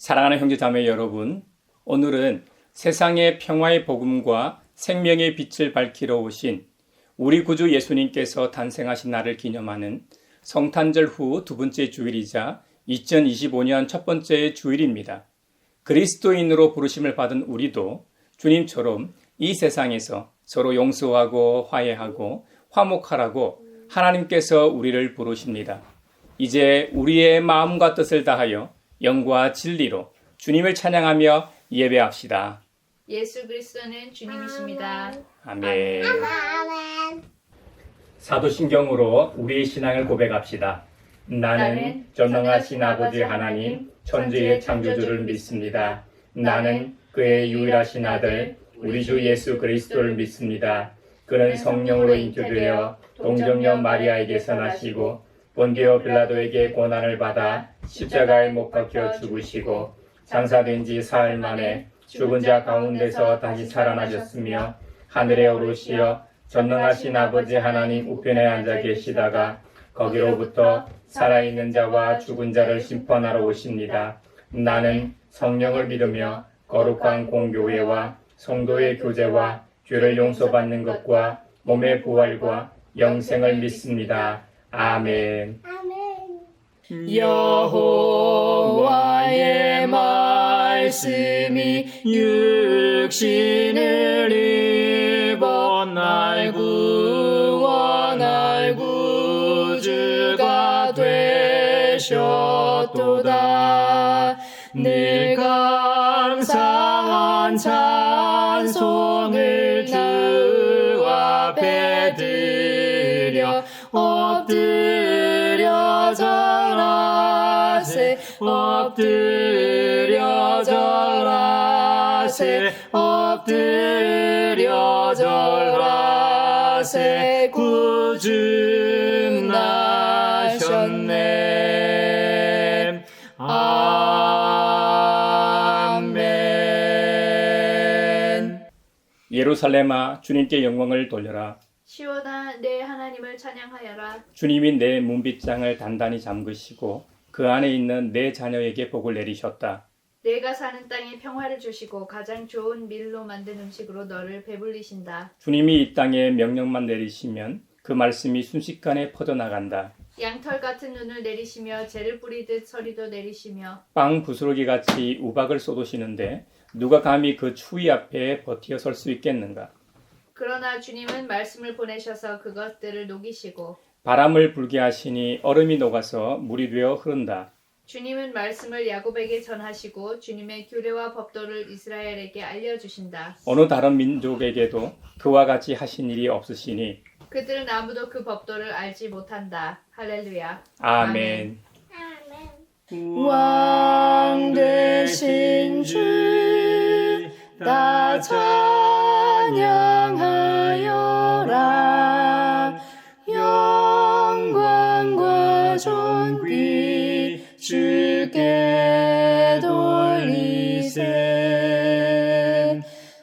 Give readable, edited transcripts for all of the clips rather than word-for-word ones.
사랑하는 형제자매 여러분, 오늘은 세상의 평화의 복음과 생명의 빛을 밝히러 오신 우리 구주 예수님께서 탄생하신 날을 기념하는 성탄절 후 두 번째 주일이자 2025년 첫 번째 주일입니다. 그리스도인으로 부르심을 받은 우리도 주님처럼 이 세상에서 서로 용서하고 화해하고 화목하라고 하나님께서 우리를 부르십니다. 이제 우리의 마음과 뜻을 다하여 영과 진리로 주님을 찬양하며 예배합시다. 예수 그리스도는 주님이십니다. 아멘. 사도신경으로 우리의 신앙을 고백합시다. 나는 전능하신 아버지 하나님, 천지의 창조주를 믿습니다. 나는 그의 유일하신 아들, 우리 주 예수 그리스도를 믿습니다. 그는 성령으로 잉태되어 동정녀 마리아에게서 나시고 본디오 빌라도에게 고난을 받아 십자가에 못 박혀 죽으시고 장사된 지 사흘 만에 죽은 자 가운데서 다시 살아나셨으며 하늘에 오르시어 전능하신 아버지 하나님 우편에 앉아 계시다가 거기로부터 살아있는 자와 죽은 자를 심판하러 오십니다. 나는 성령을 믿으며 거룩한 공교회와 성도의 교제와 죄를 용서받는 것과 몸의 부활과 영생을 믿습니다. 아멘. 여호와의 말씀이 육신을 입어 날 구원할 구주가 되셨도다. 늘 감사한 찬송을 주 앞에 드려 엎드려 절하세 엎드려 절하세 엎드려 절하세 구주 나셨네. 아멘. 예루살렘아, 주님께 영광을 돌려라. 시온아, 내 하나님을 찬양하여라. 주님이 내 문빗장을 단단히 잠그시고 그 안에 있는 내 자녀에게 복을 내리셨다. 내가 사는 땅에 평화를 주시고 가장 좋은 밀로 만든 음식으로 너를 배불리신다. 주님이 이 땅에 명령만 내리시면 그 말씀이 순식간에 퍼져나간다. 양털 같은 눈을 내리시며 재를 뿌리듯 서리도 내리시며 빵 부스러기같이 우박을 쏟으시는데 누가 감히 그 추위 앞에 버티어 설 수 있겠는가? 그러나 주님은 말씀을 보내셔서 그것들을 녹이시고 바람을 불게 하시니 얼음이 녹아서 물이 되어 흐른다. 주님은 말씀을 야곱에게 전하시고 주님의 규례와 법도를 이스라엘에게 알려주신다. 어느 다른 민족에게도 그와 같이 하신 일이 없으시니 그들은 아무도 그 법도를 알지 못한다. 할렐루야. 아멘. 왕 되신 주 다 찬양하여라. 영광과 존귀 주께 돌리세.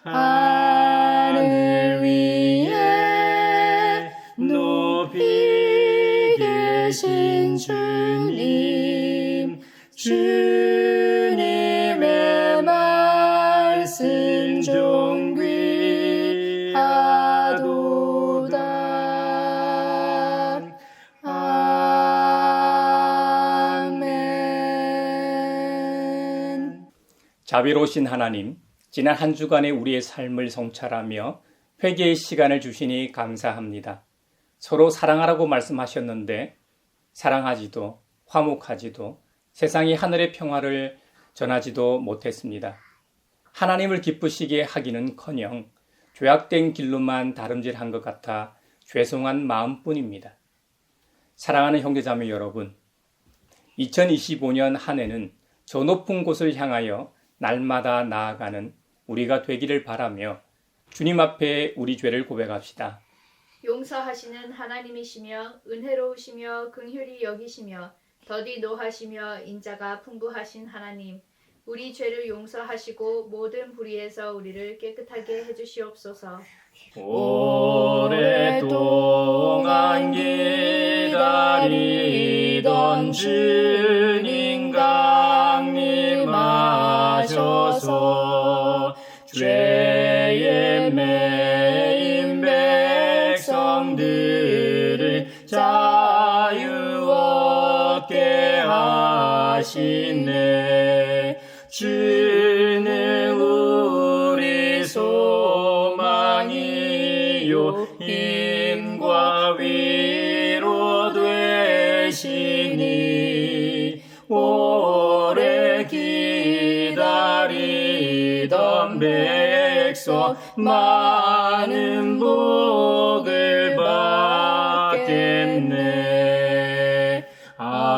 하늘 위에 높이 계신 주님, 주님의 말씀 존귀하도다. 아멘. 자비로우신 하나님, 지난 한 주간의 우리의 삶을 성찰하며 회개의 시간을 주시니 감사합니다. 서로 사랑하라고 말씀하셨는데 사랑하지도 화목하지도 세상이 하늘의 평화를 전하지도 못했습니다. 하나님을 기쁘시게 하기는커녕 죄악된 길로만 다름질한 것 같아 죄송한 마음뿐입니다. 사랑하는 형제자매 여러분, 2025년 한 해는 저 높은 곳을 향하여 날마다 나아가는 우리가 되기를 바라며 주님 앞에 우리 죄를 고백합시다. 용서하시는 하나님이시며 은혜로우시며 긍휼히 여기시며 더디 노하시며 인자가 풍부하신 하나님, 우리 죄를 용서하시고 모든 불의에서 우리를 깨끗하게 해주시옵소서. 오랫동안 기다리던 주님 강림하 하시네. 주는 우리 소망이요 힘과 위로 되시니 오래 기다리던 백성 많은 복을 받겠네. 아멘.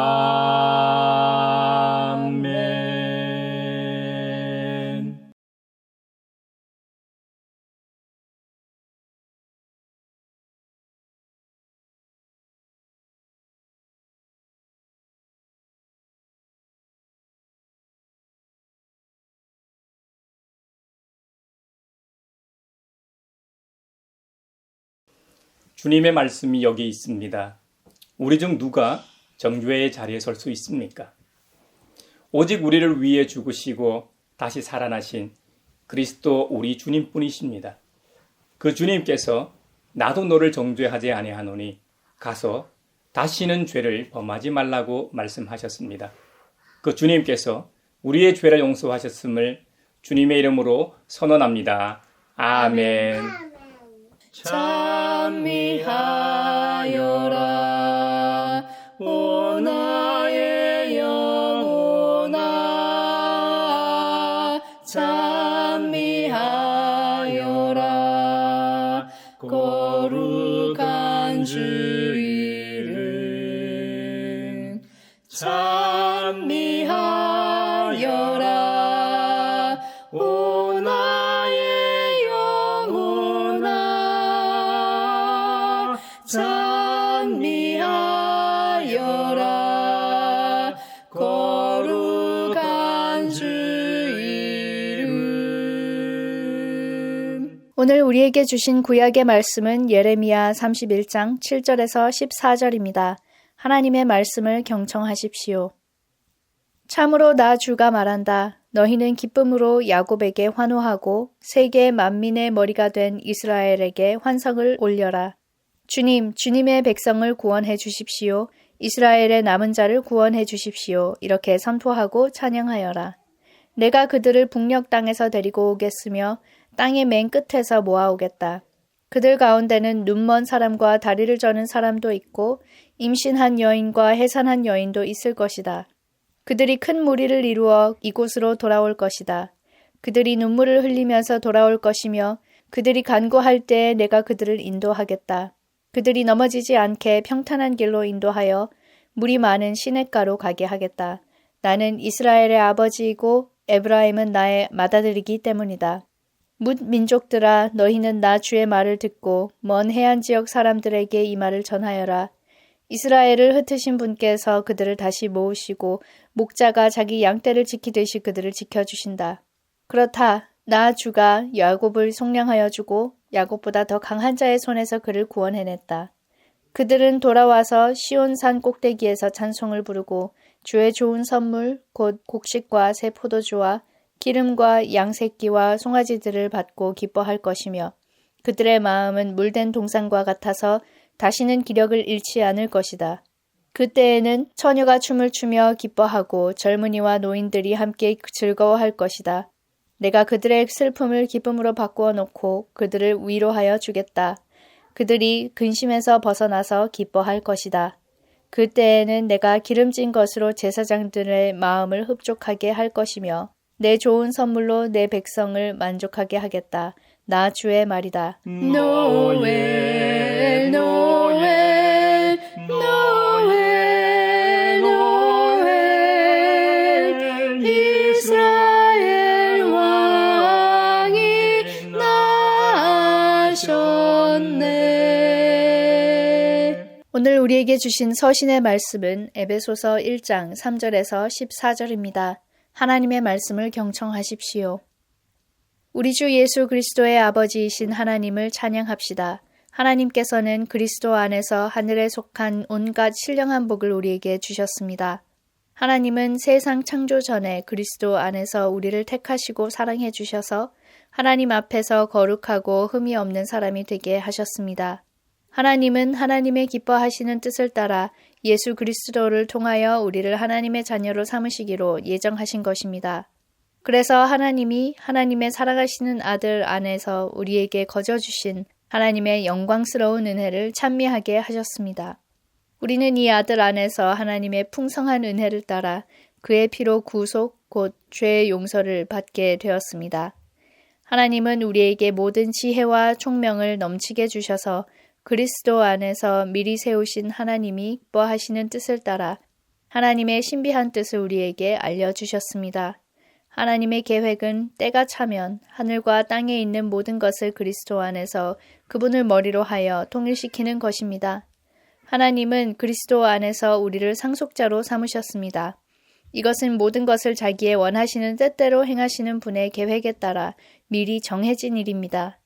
주님의 말씀이 여기 있습니다. 우리 중 누가 정죄의 자리에 설 수 있습니까? 오직 우리를 위해 죽으시고 다시 살아나신 그리스도 우리 주님뿐이십니다. 그 주님께서 나도 너를 정죄하지 아니하노니 가서 다시는 죄를 범하지 말라고 말씀하셨습니다. 그 주님께서 우리의 죄를 용서하셨음을 주님의 이름으로 선언합니다. 아멘. 찬미하여라 오 나의 영혼아 찬미하여라 거룩한 주 이름 찬미하여라 오 나의 영혼아 찬미하여라 거룩한 주 이름. 오늘 우리에게 주신 구약의 말씀은 예레미야 31장 7절에서 14절입니다. 하나님의 말씀을 경청하십시오. 참으로 나 주가 말한다. 너희는 기쁨으로 야곱에게 환호하고 세계 만민의 머리가 된 이스라엘에게 환성을 올려라. 주님의 백성을 구원해 주십시오. 이스라엘의 남은 자를 구원해 주십시오. 이렇게 선포하고 찬양하여라. 내가 그들을 북녘 땅에서 데리고 오겠으며 땅의 맨 끝에서 모아오겠다. 그들 가운데는 눈먼 사람과 다리를 저는 사람도 있고 임신한 여인과 해산한 여인도 있을 것이다. 그들이 큰 무리를 이루어 이곳으로 돌아올 것이다. 그들이 눈물을 흘리면서 돌아올 것이며 그들이 간구할 때에 내가 그들을 인도하겠다. 그들이 넘어지지 않게 평탄한 길로 인도하여 물이 많은 시냇가로 가게 하겠다. 나는 이스라엘의 아버지이고 에브라임은 나의 맏아들이기 때문이다. 뭇 민족들아 너희는 나 주의 말을 듣고 먼 해안 지역 사람들에게 이 말을 전하여라. 이스라엘을 흩으신 분께서 그들을 다시 모으시고 목자가 자기 양떼를 지키듯이 그들을 지켜주신다. 그렇다. 나 주가 야곱을 속량하여 주고 야곱보다 더 강한 자의 손에서 그를 구원해냈다. 그들은 돌아와서 시온산 꼭대기에서 찬송을 부르고 주의 좋은 선물 곧 곡식과 새 포도주와 기름과 양새끼와 송아지들을 받고 기뻐할 것이며 그들의 마음은 물된 동산과 같아서 다시는 기력을 잃지 않을 것이다. 그때에는 처녀가 춤을 추며 기뻐하고 젊은이와 노인들이 함께 즐거워할 것이다. 내가 그들의 슬픔을 기쁨으로 바꾸어 놓고 그들을 위로하여 주겠다. 그들이 근심에서 벗어나서 기뻐할 것이다. 그때에는 내가 기름진 것으로 제사장들의 마음을 흡족하게 할 것이며 내 좋은 선물로 내 백성을 만족하게 하겠다. 나 주의 말이다. 노엘 노엘 노엘 노엘 이스라엘 왕이 나셨네. 오늘 우리에게 주신 서신의 말씀은 에베소서 1장 3절에서 14절입니다. 하나님의 말씀을 경청하십시오. 우리 주 예수 그리스도의 아버지이신 하나님을 찬양합시다. 하나님께서는 그리스도 안에서 하늘에 속한 온갖 신령한 복을 우리에게 주셨습니다. 하나님은 세상 창조 전에 그리스도 안에서 우리를 택하시고 사랑해 주셔서 하나님 앞에서 거룩하고 흠이 없는 사람이 되게 하셨습니다. 하나님은 하나님의 기뻐하시는 뜻을 따라 예수 그리스도를 통하여 우리를 하나님의 자녀로 삼으시기로 예정하신 것입니다. 그래서 하나님이 하나님의 사랑하시는 아들 안에서 우리에게 거저주신 하나님의 영광스러운 은혜를 찬미하게 하셨습니다. 우리는 이 아들 안에서 하나님의 풍성한 은혜를 따라 그의 피로 구속 곧 죄의 용서를 받게 되었습니다. 하나님은 우리에게 모든 지혜와 총명을 넘치게 주셔서 그리스도 안에서 미리 세우신 하나님이 기뻐하시는 뜻을 따라 하나님의 신비한 뜻을 우리에게 알려주셨습니다. 하나님의 계획은 때가 차면 하늘과 땅에 있는 모든 것을 그리스도 안에서 그분을 머리로 하여 통일시키는 것입니다. 하나님은 그리스도 안에서 우리를 상속자로 삼으셨습니다. 이것은 모든 것을 자기의 원하시는 뜻대로 행하시는 분의 계획에 따라 미리 정해진 일입니다.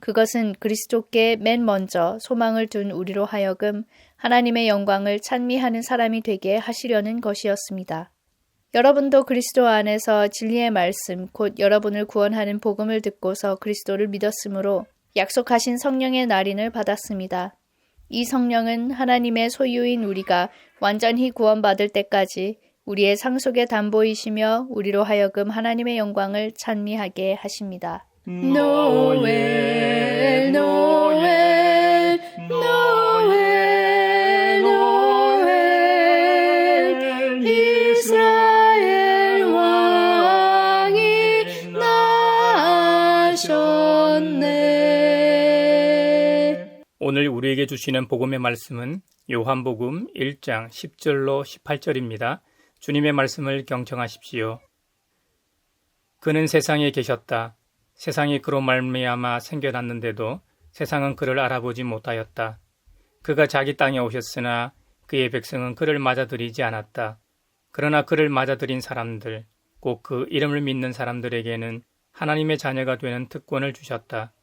그것은 그리스도께 맨 먼저 소망을 둔 우리로 하여금 하나님의 영광을 찬미하는 사람이 되게 하시려는 것이었습니다. 여러분도 그리스도 안에서 진리의 말씀, 곧 여러분을 구원하는 복음을 듣고서 그리스도를 믿었으므로 약속하신 성령의 날인을 받았습니다. 이 성령은 하나님의 소유인 우리가 완전히 구원받을 때까지 우리의 상속의 담보이시며 우리로 하여금 하나님의 영광을 찬미하게 하십니다. 노엘 노엘 노엘 노엘 이스라엘 왕이 나셨네. 오늘 우리에게 주시는 복음의 말씀은 요한복음 1장 10절로 18절입니다. 주님의 말씀을 경청하십시오. 그는 세상에 계셨다. 세상이 그로 말미암아 생겨났는데도 세상은 그를 알아보지 못하였다. 그가 자기 땅에 오셨으나 그의 백성은 그를 맞아들이지 않았다. 그러나 그를 맞아들인 사람들, 곧 그 이름을 믿는 사람들에게는 하나님의 자녀가 되는 특권을 주셨다.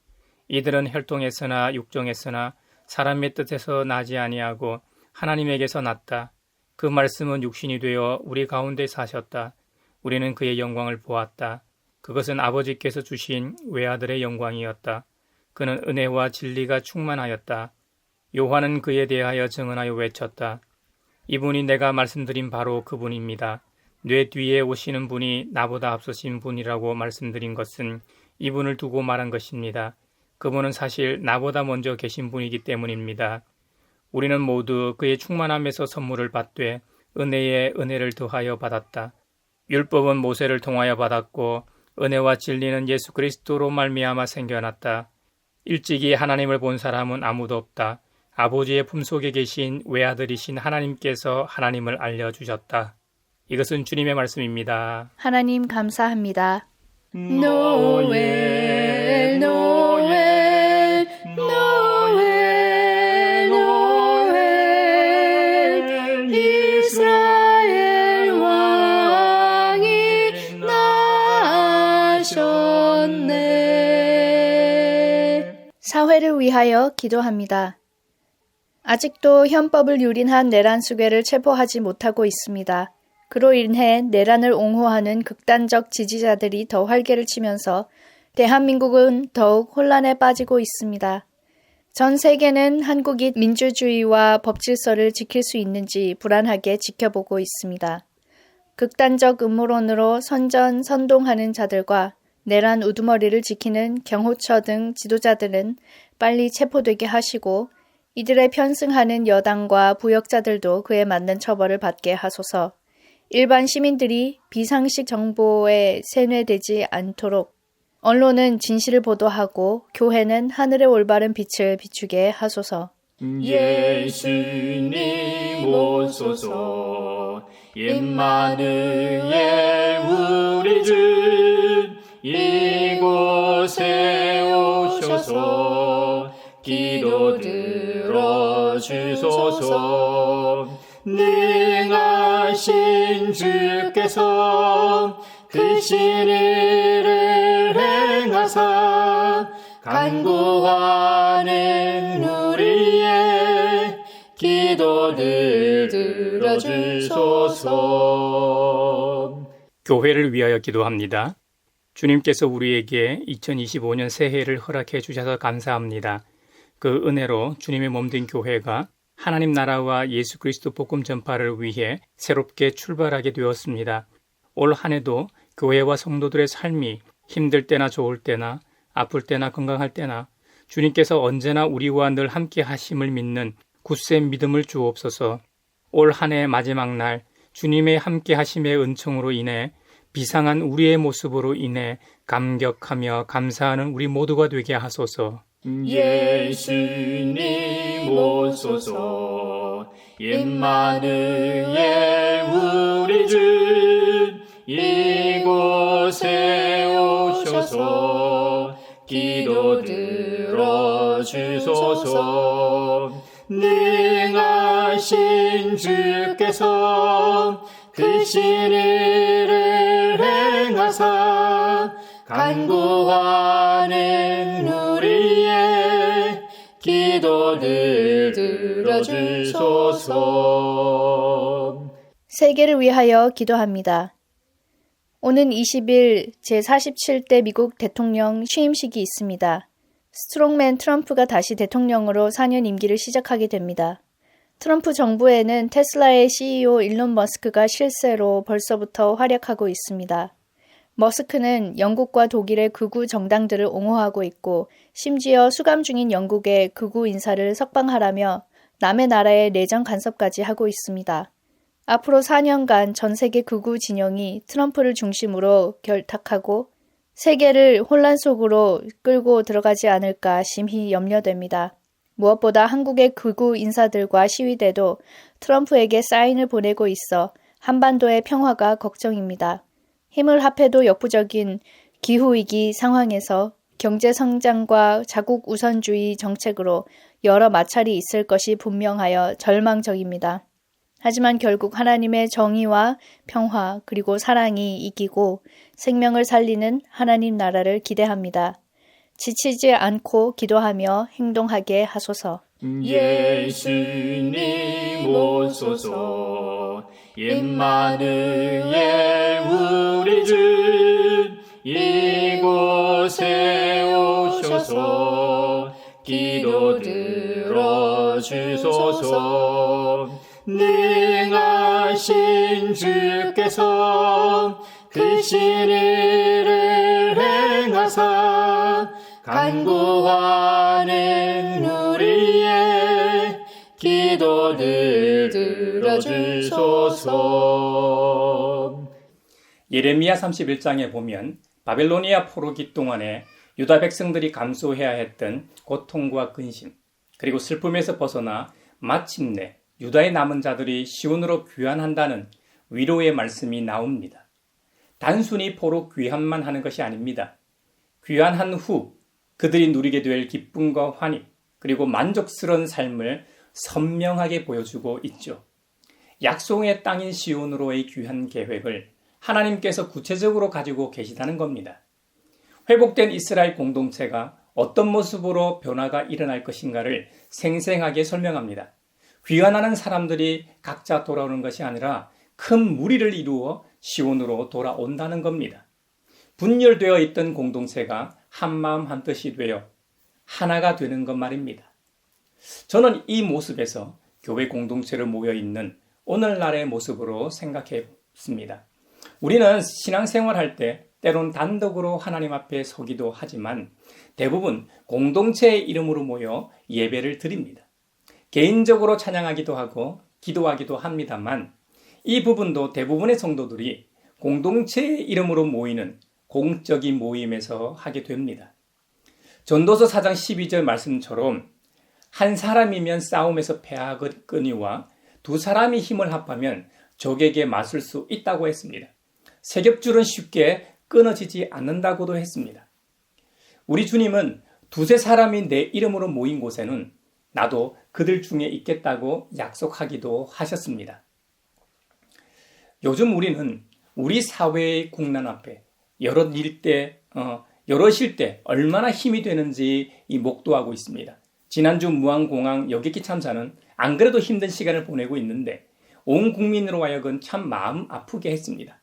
이들은 혈통에서나 육정에서나 사람의 뜻에서 나지 아니하고 하나님에게서 났다. 그 말씀은 육신이 되어 우리 가운데 사셨다. 우리는 그의 영광을 보았다. 그것은 아버지께서 주신 외아들의 영광이었다. 그는 은혜와 진리가 충만하였다. 요한은 그에 대하여 증언하여 외쳤다. 이분이 내가 말씀드린 바로 그분입니다. 내 뒤에 오시는 분이 나보다 앞서신 분이라고 말씀드린 것은 이분을 두고 말한 것입니다. 그분은 사실 나보다 먼저 계신 분이기 때문입니다. 우리는 모두 그의 충만함에서 선물을 받되 은혜에 은혜를 더하여 받았다. 율법은 모세를 통하여 받았고 은혜와 진리는 예수 그리스도로 말미암아 생겨났다. 일찍이 하나님을 본 사람은 아무도 없다. 아버지의 품속에 계신 외아들이신 하나님께서 하나님을 알려주셨다. 이것은 주님의 말씀입니다. 하나님 감사합니다. 노엘 노엘 노엘 노엘 이스라엘 왕이 나셨네. 사회를 위하여 기도합니다. 아직도 헌법을 유린한 내란 수괴를 체포하지 못하고 있습니다. 그로 인해 내란을 옹호하는 극단적 지지자들이 더 활개를 치면서 대한민국은 더욱 혼란에 빠지고 있습니다. 전 세계는 한국이 민주주의와 법질서를 지킬 수 있는지 불안하게 지켜보고 있습니다. 극단적 음모론으로 선동하는 자들과 내란 우두머리를 지키는 경호처 등 지도자들은 빨리 체포되게 하시고 이들에 편승하는 여당과 부역자들도 그에 맞는 처벌을 받게 하소서. 일반 시민들이 비상식 정보에 세뇌되지 않도록 언론은 진실을 보도하고 교회는 하늘의 올바른 빛을 비추게 하소서. 예수님 오소서 임마누엘 우리 주 이곳에 오셔서 기도 들어주소서. 능하신 주께서 그 신의를 행하사 간구하는 우리의 기도를 들어주소서. 교회를 위하여 기도합니다. 주님께서 우리에게 2025년 새해를 허락해 주셔서 감사합니다. 그 은혜로 주님의 몸된 교회가 하나님 나라와 예수 그리스도 복음 전파를 위해 새롭게 출발하게 되었습니다. 올 한 해도 교회와 성도들의 삶이 힘들 때나 좋을 때나 아플 때나 건강할 때나 주님께서 언제나 우리와 늘 함께 하심을 믿는 굳센 믿음을 주옵소서. 올 한 해의 마지막 날 주님의 함께 하심의 은총으로 인해 비상한 우리의 모습으로 인해 감격하며 감사하는 우리 모두가 되게 하소서. 예수님 오소서. 임마누엘 우리 주 이곳에 오셔서 기도 들어주소서. 능하신 주께서 그 신의를 행하사 간구하는 우리의 기도를 들어주소서. 세계를 위하여 기도합니다. 오는 20일 제47대 미국 대통령 취임식이 있습니다. 스트롱맨 트럼프가 다시 대통령으로 4년 임기를 시작하게 됩니다. 트럼프 정부에는 테슬라의 CEO 일론 머스크가 실세로 벌써부터 활약하고 있습니다. 머스크는 영국과 독일의 극우 정당들을 옹호하고 있고 심지어 수감 중인 영국의 극우 인사를 석방하라며 남의 나라의 내정 간섭까지 하고 있습니다. 앞으로 4년간 전 세계 극우 진영이 트럼프를 중심으로 결탁하고 세계를 혼란 속으로 끌고 들어가지 않을까 심히 염려됩니다. 무엇보다 한국의 극우 인사들과 시위대도 트럼프에게 사인을 보내고 있어 한반도의 평화가 걱정입니다. 힘을 합해도 역부족인 기후위기 상황에서 경제 성장과 자국 우선주의 정책으로 여러 마찰이 있을 것이 분명하여 절망적입니다. 하지만 결국 하나님의 정의와 평화 그리고 사랑이 이기고 생명을 살리는 하나님 나라를 기대합니다. 지치지 않고 기도하며 행동하게 하소서. 예수님 오소서. 임마누엘 우리 주 이곳에 오셔서 기도 들어주소서. 능하신 주께서 그 신의를 행하사 간구하는 우리의 기도를 들어주소서. 예레미야 31장에 보면 바벨로니아 포로기 동안에 유다 백성들이 감수해야 했던 고통과 근심, 그리고 슬픔에서 벗어나 마침내 유다의 남은 자들이 시온으로 귀환한다는 위로의 말씀이 나옵니다. 단순히 포로 귀환만 하는 것이 아닙니다. 귀환한 후 그들이 누리게 될 기쁨과 환희, 그리고 만족스러운 삶을 선명하게 보여주고 있죠. 약속의 땅인 시온으로의 귀환 계획을 하나님께서 구체적으로 가지고 계시다는 겁니다. 회복된 이스라엘 공동체가 어떤 모습으로 변화가 일어날 것인가를 생생하게 설명합니다. 귀환하는 사람들이 각자 돌아오는 것이 아니라 큰 무리를 이루어 시온으로 돌아온다는 겁니다. 분열되어 있던 공동체가 한마음 한뜻이 되어 하나가 되는 것 말입니다. 저는 이 모습에서 교회 공동체로 모여있는 오늘날의 모습으로 생각해 봅니다. 우리는 신앙생활할 때 때론 단독으로 하나님 앞에 서기도 하지만 대부분 공동체의 이름으로 모여 예배를 드립니다. 개인적으로 찬양하기도 하고 기도하기도 합니다만 이 부분도 대부분의 성도들이 공동체의 이름으로 모이는 공적인 모임에서 하게 됩니다. 전도서 4장 12절 말씀처럼 한 사람이면 싸움에서 패하거니와 두 사람이 힘을 합하면 적에게 맞설 수 있다고 했습니다. 세겹줄은 쉽게 끊어지지 않는다고도 했습니다. 우리 주님은 두세 사람이 내 이름으로 모인 곳에는 나도 그들 중에 있겠다고 약속하기도 하셨습니다. 요즘 우리는 우리 사회의 국난 앞에 여럿일 때 얼마나 힘이 되는지 목도하고 있습니다. 지난주 무안공항 여객기 참사는 안 그래도 힘든 시간을 보내고 있는데 온 국민으로 하여금 참 마음 아프게 했습니다.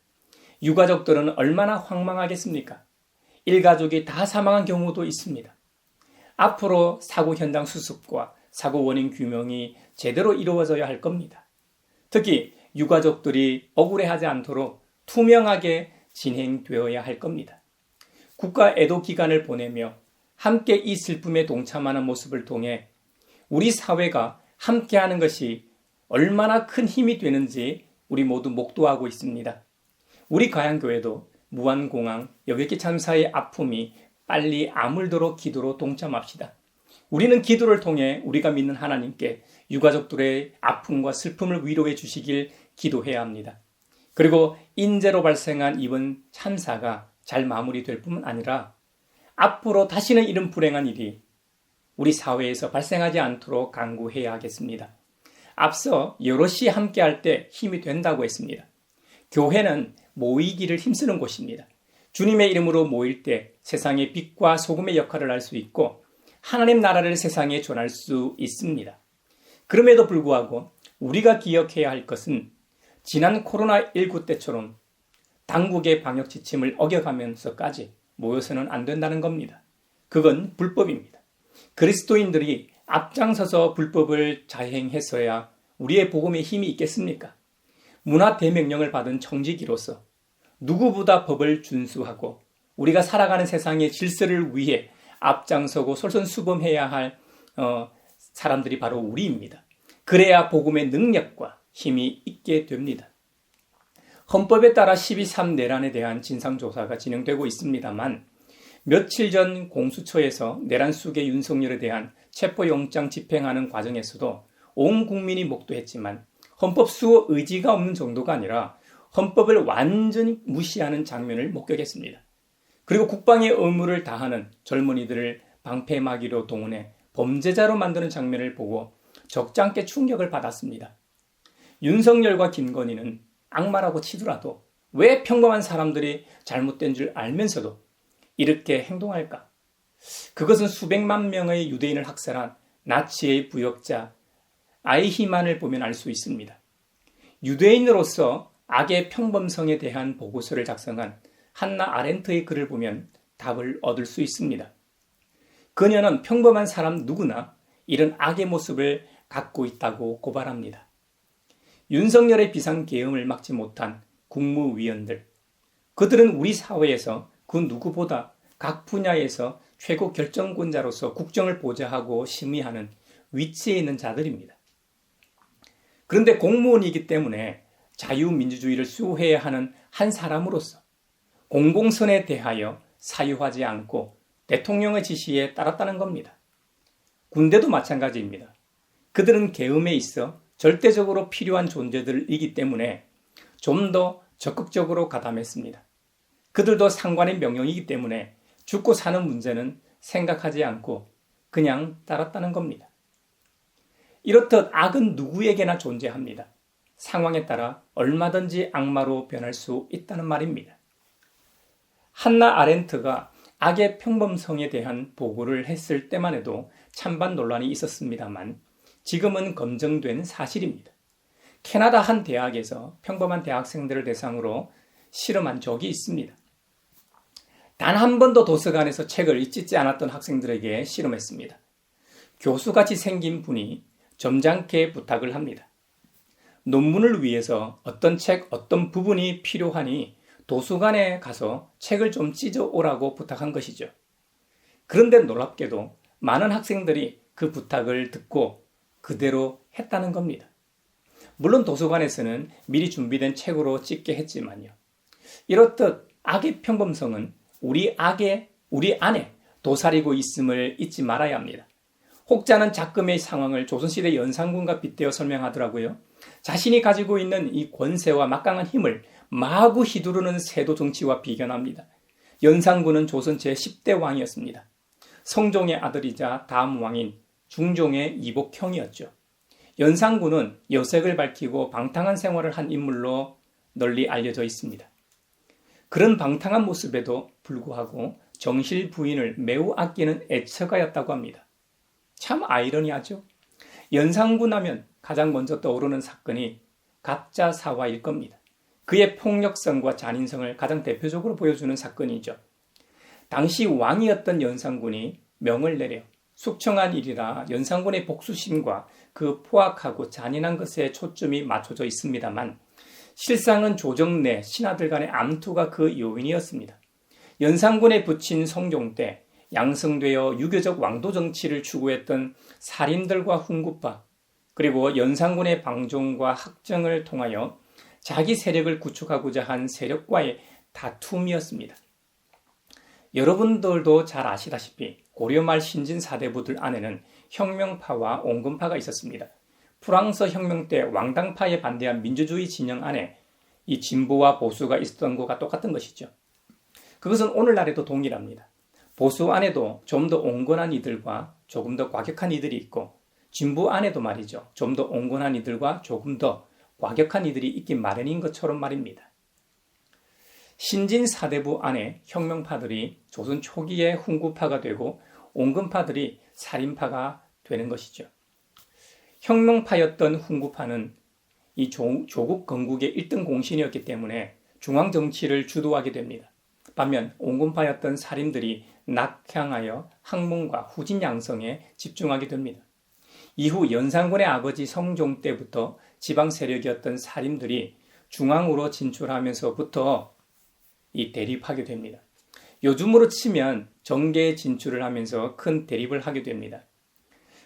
유가족들은 얼마나 황망하겠습니까? 일가족이 다 사망한 경우도 있습니다. 앞으로 사고 현장 수습과 사고 원인 규명이 제대로 이루어져야 할 겁니다. 특히 유가족들이 억울해하지 않도록 투명하게 진행되어야 할 겁니다. 국가 애도 기간을 보내며 함께 이 슬픔에 동참하는 모습을 통해 우리 사회가 함께하는 것이 얼마나 큰 힘이 되는지 우리 모두 목도하고 있습니다. 우리 가양교회도 무안공항 여객기 참사의 아픔이 빨리 아물도록 기도로 동참합시다. 우리는 기도를 통해 우리가 믿는 하나님께 유가족들의 아픔과 슬픔을 위로해 주시길 기도해야 합니다. 그리고 인재로 발생한 이번 참사가 잘 마무리될 뿐만 아니라 앞으로 다시는 이런 불행한 일이 우리 사회에서 발생하지 않도록 강구해야 하겠습니다. 앞서 여럿이 함께할 때 힘이 된다고 했습니다. 교회는 모이기를 힘쓰는 곳입니다. 주님의 이름으로 모일 때 세상의 빛과 소금의 역할을 할 수 있고 하나님 나라를 세상에 전할 수 있습니다. 그럼에도 불구하고 우리가 기억해야 할 것은 지난 코로나19 때처럼 당국의 방역 지침을 어겨가면서까지 모여서는 안 된다는 겁니다. 그건 불법입니다. 그리스도인들이 앞장서서 불법을 자행했어야 우리의 복음에 힘이 있겠습니까? 문화 대명령을 받은 청지기로서 누구보다 법을 준수하고 우리가 살아가는 세상의 질서를 위해 앞장서고 솔선수범해야 할 사람들이 바로 우리입니다. 그래야 복음의 능력과 힘이 있게 됩니다. 헌법에 따라 12.3 내란에 대한 진상조사가 진행되고 있습니다만 며칠 전 공수처에서 내란 수계 윤석열에 대한 체포영장 집행하는 과정에서도 온 국민이 목도했지만 헌법 수호 의지가 없는 정도가 아니라 헌법을 완전히 무시하는 장면을 목격했습니다. 그리고 국방의 의무를 다하는 젊은이들을 방패막이로 동원해 범죄자로 만드는 장면을 보고 적잖게 충격을 받았습니다. 윤석열과 김건희는 악마라고 치더라도 왜 평범한 사람들이 잘못된 줄 알면서도 이렇게 행동할까? 그것은 수백만 명의 유대인을 학살한 나치의 부역자 아이히만을 보면 알 수 있습니다. 유대인으로서 악의 평범성에 대한 보고서를 작성한 한나 아렌트의 글을 보면 답을 얻을 수 있습니다. 그녀는 평범한 사람 누구나 이런 악의 모습을 갖고 있다고 고발합니다. 윤석열의 비상계엄을 막지 못한 국무위원들, 그들은 우리 사회에서 그 누구보다 각 분야에서 최고 결정권자로서 국정을 보좌하고 심의하는 위치에 있는 자들입니다. 그런데 공무원이기 때문에 자유민주주의를 수호해야 하는 한 사람으로서 공공선에 대하여 사유하지 않고 대통령의 지시에 따랐다는 겁니다. 군대도 마찬가지입니다. 그들은 계엄에 있어 절대적으로 필요한 존재들이기 때문에 좀 더 적극적으로 가담했습니다. 그들도 상관의 명령이기 때문에 죽고 사는 문제는 생각하지 않고 그냥 따랐다는 겁니다. 이렇듯 악은 누구에게나 존재합니다. 상황에 따라 얼마든지 악마로 변할 수 있다는 말입니다. 한나 아렌트가 악의 평범성에 대한 보고를 했을 때만 해도 찬반 논란이 있었습니다만 지금은 검증된 사실입니다. 캐나다 한 대학에서 평범한 대학생들을 대상으로 실험한 적이 있습니다. 단 한 번도 도서관에서 책을 찢지 않았던 학생들에게 실험했습니다. 교수같이 생긴 분이 점잖게 부탁을 합니다. 논문을 위해서 어떤 책, 어떤 부분이 필요하니 도서관에 가서 책을 좀 찢어 오라고 부탁한 것이죠. 그런데 놀랍게도 많은 학생들이 그 부탁을 듣고 그대로 했다는 겁니다. 물론 도서관에서는 미리 준비된 책으로 찢게 했지만요. 이렇듯 악의 평범성은 우리 안에 도사리고 있음을 잊지 말아야 합니다. 혹자는 작금의 상황을 조선시대 연산군과 빗대어 설명하더라고요. 자신이 가지고 있는 이 권세와 막강한 힘을 마구 휘두르는 세도 정치와 비견합니다. 연산군은 조선 제10대 왕이었습니다. 성종의 아들이자 다음 왕인 중종의 이복형이었죠. 연산군은 여색을 밝히고 방탕한 생활을 한 인물로 널리 알려져 있습니다. 그런 방탕한 모습에도 불구하고 정실 부인을 매우 아끼는 애처가였다고 합니다. 참 아이러니하죠. 연산군 하면 가장 먼저 떠오르는 사건이 갑자사화일 겁니다. 그의 폭력성과 잔인성을 가장 대표적으로 보여주는 사건이죠. 당시 왕이었던 연산군이 명을 내려 숙청한 일이라 연산군의 복수심과 그 포악하고 잔인한 것에 초점이 맞춰져 있습니다만 실상은 조정 내 신하들 간의 암투가 그 요인이었습니다. 연산군에 붙인 성종 때 양성되어 유교적 왕도 정치를 추구했던 살인들과 훈구파, 그리고 연산군의 방종과 학정을 통하여 자기 세력을 구축하고자 한 세력과의 다툼이었습니다. 여러분들도 잘 아시다시피 고려 말 신진 사대부들 안에는 혁명파와 온건파가 있었습니다. 프랑스 혁명 때 왕당파에 반대한 민주주의 진영 안에 이 진보와 보수가 있었던 것과 똑같은 것이죠. 그것은 오늘날에도 동일합니다. 보수 안에도 좀 더 온건한 이들과 조금 더 과격한 이들이 있고, 진보 안에도 말이죠. 좀 더 온건한 이들과 조금 더 과격한 이들이 있긴 마련인 것처럼 말입니다. 신진 사대부 안에 혁명파들이 조선 초기에 훈구파가 되고 온건파들이 살인파가 되는 것이죠. 혁명파였던 훈구파는 이 조국 건국의 1등 공신이었기 때문에 중앙 정치를 주도하게 됩니다. 반면 온건파였던 살인들이 낙향하여 학문과 후진 양성에 집중하게 됩니다. 이후 연산군의 아버지 성종 때부터 지방 세력이었던 살인들이 중앙으로 진출하면서부터 이 대립하게 됩니다. 요즘으로 치면 정계에 진출을 하면서 큰 대립을 하게 됩니다.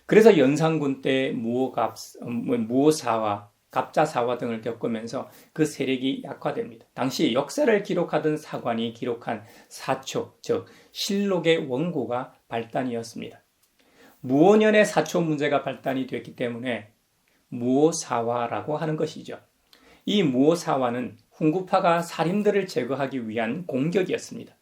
그래서 연산군 때 무오사와 갑자사화 등을 겪으면서 그 세력이 약화됩니다. 당시 역사를 기록하던 사관이 기록한 사초, 즉 실록의 원고가 발단이었습니다. 무오년에 사초 문제가 발단이 됐기 때문에 무오사화라고 하는 것이죠. 이 무오사화는 훈구파가 살인들을 제거하기 위한 공격이었습니다.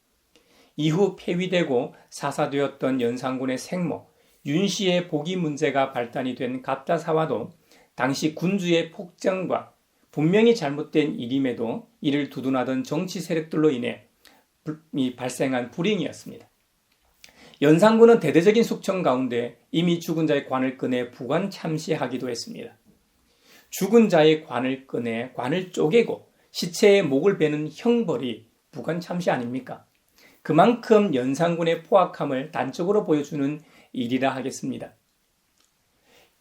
이후 폐위되고 사사되었던 연산군의 생모 윤씨의 복위 문제가 발단이 된 갑자사화도 당시 군주의 폭정과 분명히 잘못된 일임에도 이를 두둔하던 정치 세력들로 인해 발생한 불행이었습니다. 연산군은 대대적인 숙청 가운데 이미 죽은 자의 관을 꺼내 부관 참시하기도 했습니다. 죽은 자의 관을 꺼내 관을 쪼개고 시체의 목을 베는 형벌이 부관 참시 아닙니까? 그만큼 연산군의 포악함을 단적으로 보여주는 일이라 하겠습니다.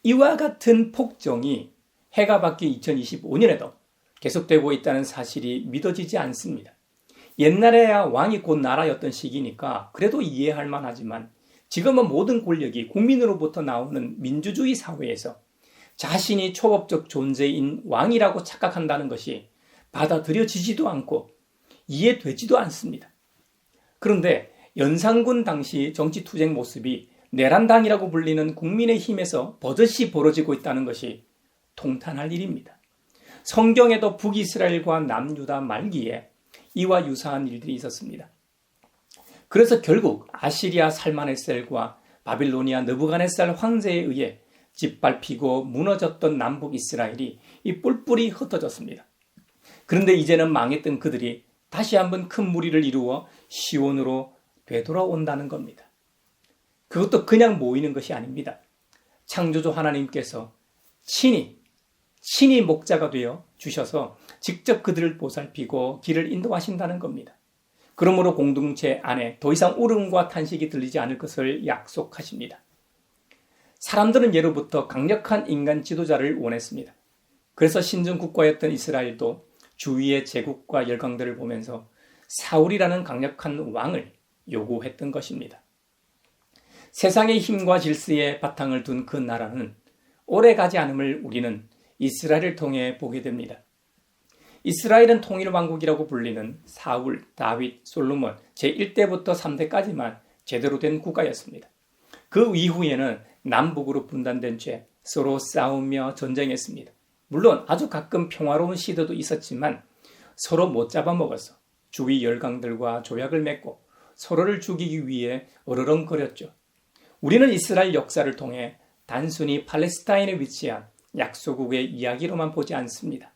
이와 같은 폭정이 해가 바뀐 2025년에도 계속되고 있다는 사실이 믿어지지 않습니다. 옛날에야 왕이 곧 나라였던 시기니까 그래도 이해할 만하지만 지금은 모든 권력이 국민으로부터 나오는 민주주의 사회에서 자신이 초법적 존재인 왕이라고 착각한다는 것이 받아들여지지도 않고 이해되지도 않습니다. 그런데 연산군 당시 정치투쟁 모습이 내란당이라고 불리는 국민의힘에서 버젓이 벌어지고 있다는 것이 통탄할 일입니다. 성경에도 북이스라엘과 남유다 말기에 이와 유사한 일들이 있었습니다. 그래서 결국 아시리아 살마네셀과 바빌로니아 느부갓네살 황제에 의해 짓밟히고 무너졌던 남북 이스라엘이 이 뿔뿔이 흩어졌습니다. 그런데 이제는 망했던 그들이 다시 한번 큰 무리를 이루어 시온으로 되돌아온다는 겁니다. 그것도 그냥 모이는 것이 아닙니다. 창조주 하나님께서 친히 목자가 되어 주셔서 직접 그들을 보살피고 길을 인도하신다는 겁니다. 그러므로 공동체 안에 더 이상 울음과 탄식이 들리지 않을 것을 약속하십니다. 사람들은 예로부터 강력한 인간 지도자를 원했습니다. 그래서 신정국가였던 이스라엘도 주위의 제국과 열강들을 보면서 사울이라는 강력한 왕을 요구했던 것입니다. 세상의 힘과 질서에 바탕을 둔 그 나라는 오래가지 않음을 우리는 이스라엘을 통해 보게 됩니다. 이스라엘은 통일왕국이라고 불리는 사울, 다윗, 솔로몬 제1대부터 3대까지만 제대로 된 국가였습니다. 그 이후에는 남북으로 분단된 채 서로 싸우며 전쟁했습니다. 물론 아주 가끔 평화로운 시대도 있었지만 서로 못 잡아먹어서 주위 열강들과 조약을 맺고 서로를 죽이기 위해 어르렁거렸죠. 우리는 이스라엘 역사를 통해 단순히 팔레스타인에 위치한 약소국의 이야기로만 보지 않습니다.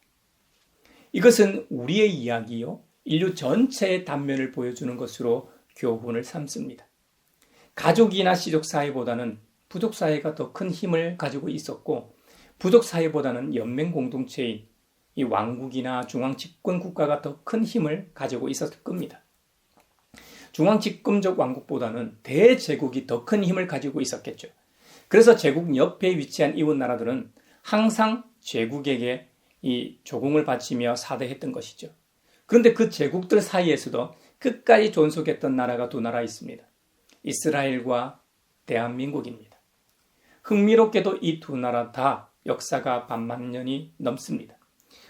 이것은 우리의 이야기요, 인류 전체의 단면을 보여주는 것으로 교훈을 삼습니다. 가족이나 시족사회보다는 부족사회가 더 큰 힘을 가지고 있었고 부족사회보다는 연맹 공동체인 이 왕국이나 중앙집권 국가가 더 큰 힘을 가지고 있었을 겁니다. 중앙집권적 왕국보다는 대제국이 더 큰 힘을 가지고 있었겠죠. 그래서 제국 옆에 위치한 이웃 나라들은 항상 제국에게 이 조공을 바치며 사대했던 것이죠. 그런데 그 제국들 사이에서도 끝까지 존속했던 나라가 두 나라 있습니다. 이스라엘과 대한민국입니다. 흥미롭게도 이 두 나라 다 역사가 반만 년이 넘습니다.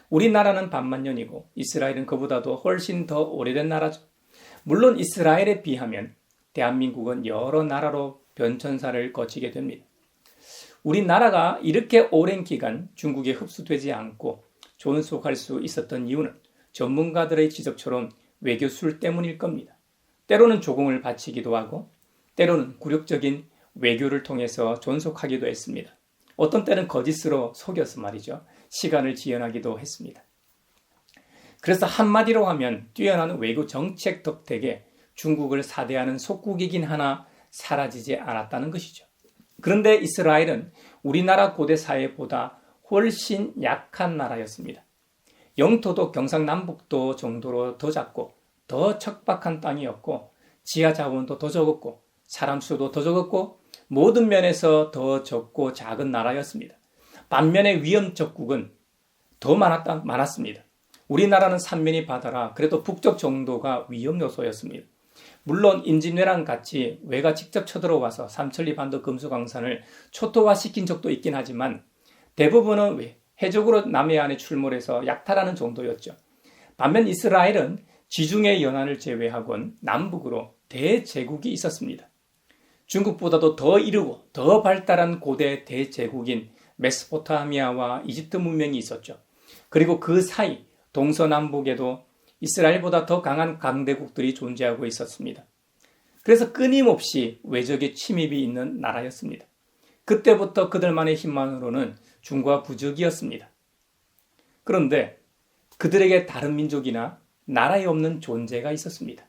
우리나라는 반만 년이고 이스라엘은 그보다도 훨씬 더 오래된 나라죠. 물론 이스라엘에 비하면 대한민국은 여러 나라로 변천사를 거치게 됩니다. 우리나라가 이렇게 오랜 기간 중국에 흡수되지 않고 존속할 수 있었던 이유는 전문가들의 지적처럼 외교술 때문일 겁니다. 때로는 조공을 바치기도 하고 때로는 굴욕적인 외교를 통해서 존속하기도 했습니다. 어떤 때는 거짓으로 속여서 말이죠. 시간을 지연하기도 했습니다. 그래서 한마디로 하면 뛰어난 외교 정책 덕택에 중국을 사대하는 속국이긴 하나 사라지지 않았다는 것이죠. 그런데 이스라엘은 우리나라 고대 사회보다 훨씬 약한 나라였습니다. 영토도 경상남북도 정도로 더 작고 더 척박한 땅이었고 지하 자원도 더 적었고 사람 수도 더 적었고 모든 면에서 더 적고 작은 나라였습니다. 반면에 위험적국은 더 많았습니다. 우리나라는 삼면이 바다라 그래도 북쪽 정도가 위험 요소였습니다. 물론 임진왜란 같이 외가 직접 쳐들어와서 삼천리 반도 금수강산을 초토화시킨 적도 있긴 하지만 대부분은 해적으로 남해안에 출몰해서 약탈하는 정도였죠. 반면 이스라엘은 지중해 연안을 제외하곤 남북으로 대제국이 있었습니다. 중국보다도 더 이르고 더 발달한 고대 대제국인 메소포타미아와 이집트 문명이 있었죠. 그리고 그 사이 동서남북에도 이스라엘보다 더 강한 강대국들이 존재하고 있었습니다. 그래서 끊임없이 외적의 침입이 있는 나라였습니다. 그때부터 그들만의 힘만으로는 중과 부적이었습니다. 그런데 그들에게 다른 민족이나 나라에 없는 존재가 있었습니다.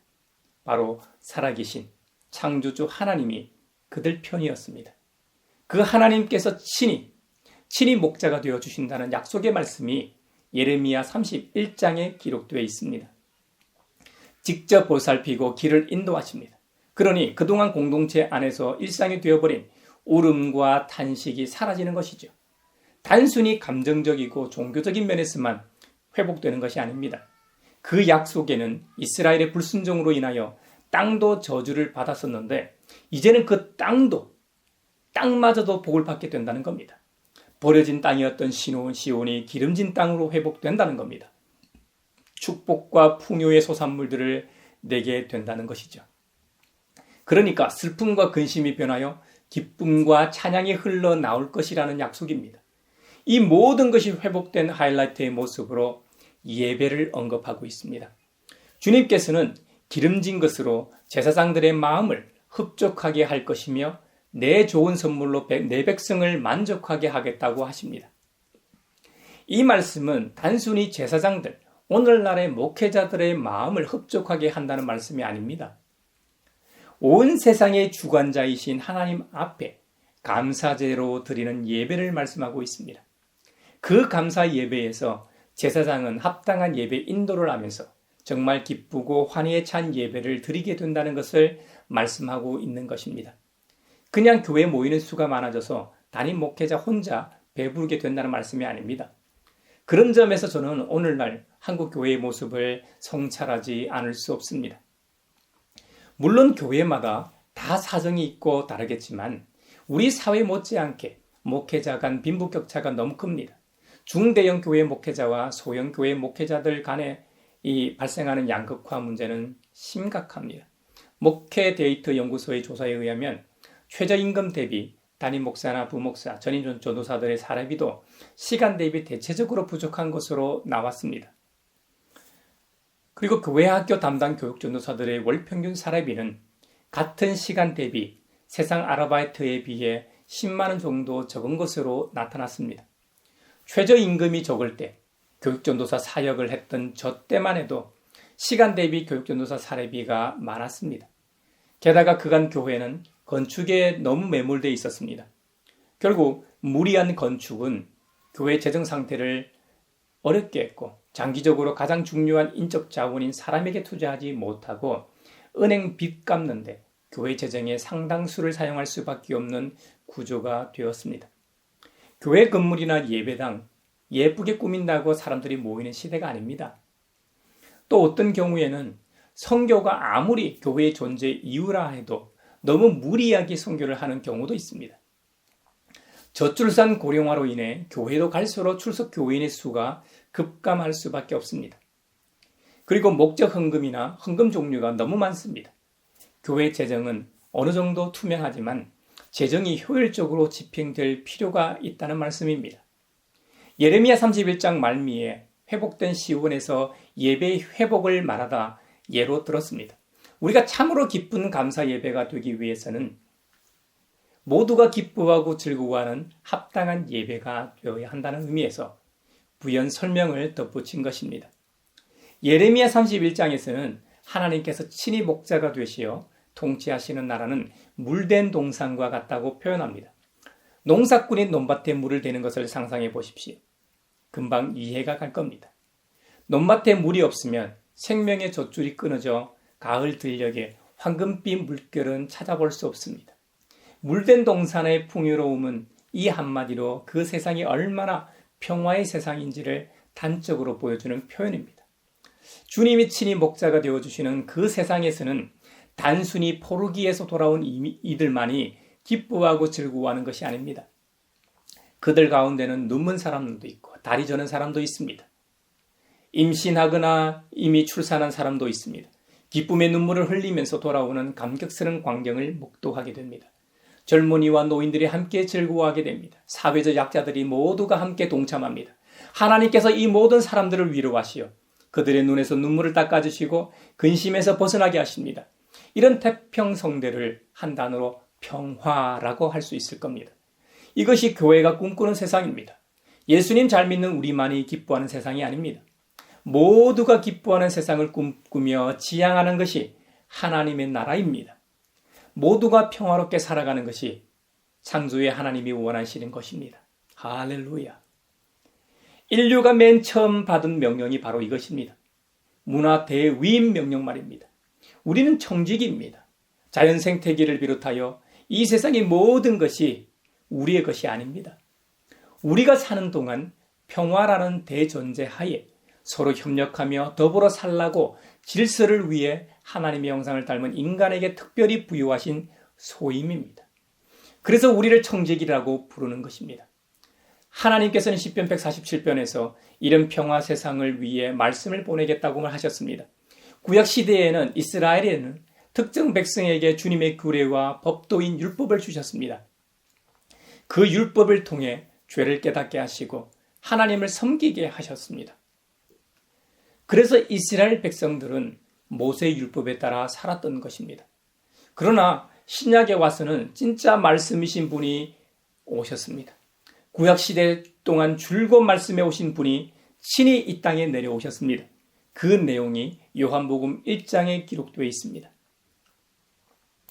바로 살아계신 창조주 하나님이 그들 편이었습니다. 그 하나님께서 친히 목자가 되어 주신다는 약속의 말씀이 예레미야 31장에 기록되어 있습니다. 직접 보살피고 길을 인도하십니다. 그러니 그동안 공동체 안에서 일상이 되어버린 울음과 탄식이 사라지는 것이죠. 단순히 감정적이고 종교적인 면에서만 회복되는 것이 아닙니다. 그 약속에는 이스라엘의 불순종으로 인하여 땅도 저주를 받았었는데 이제는 그 땅마저도 복을 받게 된다는 겁니다. 버려진 땅이었던 시온이 기름진 땅으로 회복된다는 겁니다. 축복과 풍요의 소산물들을 내게 된다는 것이죠. 그러니까 슬픔과 근심이 변하여 기쁨과 찬양이 흘러나올 것이라는 약속입니다. 이 모든 것이 회복된 하이라이트의 모습으로 예배를 언급하고 있습니다. 주님께서는 기름진 것으로 제사장들의 마음을 흡족하게 할 것이며 내 좋은 선물로 내 백성을 만족하게 하겠다고 하십니다. 이 말씀은 단순히 제사장들, 오늘날의 목회자들의 마음을 흡족하게 한다는 말씀이 아닙니다. 온 세상의 주관자이신 하나님 앞에 감사제로 드리는 예배를 말씀하고 있습니다. 그 감사 예배에서 제사장은 합당한 예배 인도를 하면서 정말 기쁘고 환희에 찬 예배를 드리게 된다는 것을 말씀하고 있는 것입니다. 그냥 교회에 모이는 수가 많아져서 담임 목회자 혼자 배부르게 된다는 말씀이 아닙니다. 그런 점에서 저는 오늘날 한국 교회의 모습을 성찰하지 않을 수 없습니다. 물론 교회마다 다 사정이 있고 다르겠지만 우리 사회 못지않게 목회자 간 빈부격차가 너무 큽니다. 중대형 교회 목회자와 소형 교회 목회자들 간에 발생하는 양극화 문제는 심각합니다. 목회 데이터 연구소의 조사에 의하면 최저임금 대비 담임 목사나 부목사, 전임 전도사들의 사례비도 시간 대비 대체적으로 부족한 것으로 나왔습니다. 그리고 교회 학교 담당 교육 전도사들의 월 평균 사례비는 같은 시간 대비 세상 아르바이트에 비해 10만 원 정도 적은 것으로 나타났습니다. 최저임금이 적을 때 교육전도사 사역을 했던 저 때만 해도 시간 대비 교육전도사 사례비가 많았습니다. 게다가 그간 교회는 건축에 너무 매몰되어 있었습니다. 결국 무리한 건축은 교회 재정 상태를 어렵게 했고 장기적으로 가장 중요한 인적 자원인 사람에게 투자하지 못하고 은행 빚 갚는데 교회 재정의 상당수를 사용할 수밖에 없는 구조가 되었습니다. 교회 건물이나 예배당 예쁘게 꾸민다고 사람들이 모이는 시대가 아닙니다. 또 어떤 경우에는 선교가 아무리 교회의 존재 이유라 해도 너무 무리하게 선교를 하는 경우도 있습니다. 저출산 고령화로 인해 교회도 갈수록 출석 교인의 수가 급감할 수밖에 없습니다. 그리고 목적 헌금이나 헌금 종류가 너무 많습니다. 교회 재정은 어느 정도 투명하지만 재정이 효율적으로 집행될 필요가 있다는 말씀입니다. 예레미야 31장 말미에 회복된 시온에서 예배의 회복을 말하다 예로 들었습니다. 우리가 참으로 기쁜 감사 예배가 되기 위해서는 모두가 기뻐하고 즐거워하는 합당한 예배가 되어야 한다는 의미에서 부연 설명을 덧붙인 것입니다. 예레미야 31장에서는 하나님께서 친히 목자가 되시어 통치하시는 나라는 물된 동산과 같다고 표현합니다. 농사꾼이 논밭에 물을 대는 것을 상상해 보십시오. 금방 이해가 갈 겁니다. 논밭에 물이 없으면 생명의 젖줄이 끊어져 가을 들녘에 황금빛 물결은 찾아볼 수 없습니다. 물된 동산의 풍요로움은 이 한마디로 그 세상이 얼마나 평화의 세상인지를 단적으로 보여주는 표현입니다. 주님이 친히 목자가 되어주시는 그 세상에서는 단순히 포르기에서 돌아온 이들만이 기뻐하고 즐거워하는 것이 아닙니다. 그들 가운데는 눈먼 사람도 있고 다리 저는 사람도 있습니다. 임신하거나 이미 출산한 사람도 있습니다. 기쁨의 눈물을 흘리면서 돌아오는 감격스러운 광경을 목도하게 됩니다. 젊은이와 노인들이 함께 즐거워하게 됩니다. 사회적 약자들이 모두가 함께 동참합니다. 하나님께서 이 모든 사람들을 위로하시어 그들의 눈에서 눈물을 닦아주시고 근심에서 벗어나게 하십니다. 이런 태평성대를 한 단어로 평화라고 할 수 있을 겁니다. 이것이 교회가 꿈꾸는 세상입니다. 예수님 잘 믿는 우리만이 기뻐하는 세상이 아닙니다. 모두가 기뻐하는 세상을 꿈꾸며 지향하는 것이 하나님의 나라입니다. 모두가 평화롭게 살아가는 것이 창조의 하나님이 원하시는 것입니다. 할렐루야. 인류가 맨 처음 받은 명령이 바로 이것입니다. 문화 대위임 명령 말입니다. 우리는 청지기입니다. 자연 생태계를 비롯하여 이 세상의 모든 것이 우리의 것이 아닙니다. 우리가 사는 동안 평화라는 대전제 하에 서로 협력하며 더불어 살라고 질서를 위해 하나님의 형상을 닮은 인간에게 특별히 부여하신 소임입니다. 그래서 우리를 청지기라고 부르는 것입니다. 하나님께서는 시편 147편에서 이런 평화 세상을 위해 말씀을 보내겠다고 하셨습니다. 구약 시대에는 이스라엘에는 특정 백성에게 주님의 규례와 법도인 율법을 주셨습니다. 그 율법을 통해 죄를 깨닫게 하시고 하나님을 섬기게 하셨습니다. 그래서 이스라엘 백성들은 모세의 율법에 따라 살았던 것입니다. 그러나 신약에 와서는 진짜 말씀이신 분이 오셨습니다. 구약시대 동안 줄곧 말씀해 오신 분이 친히 이 땅에 내려오셨습니다. 그 내용이 요한복음 1장에 기록되어 있습니다.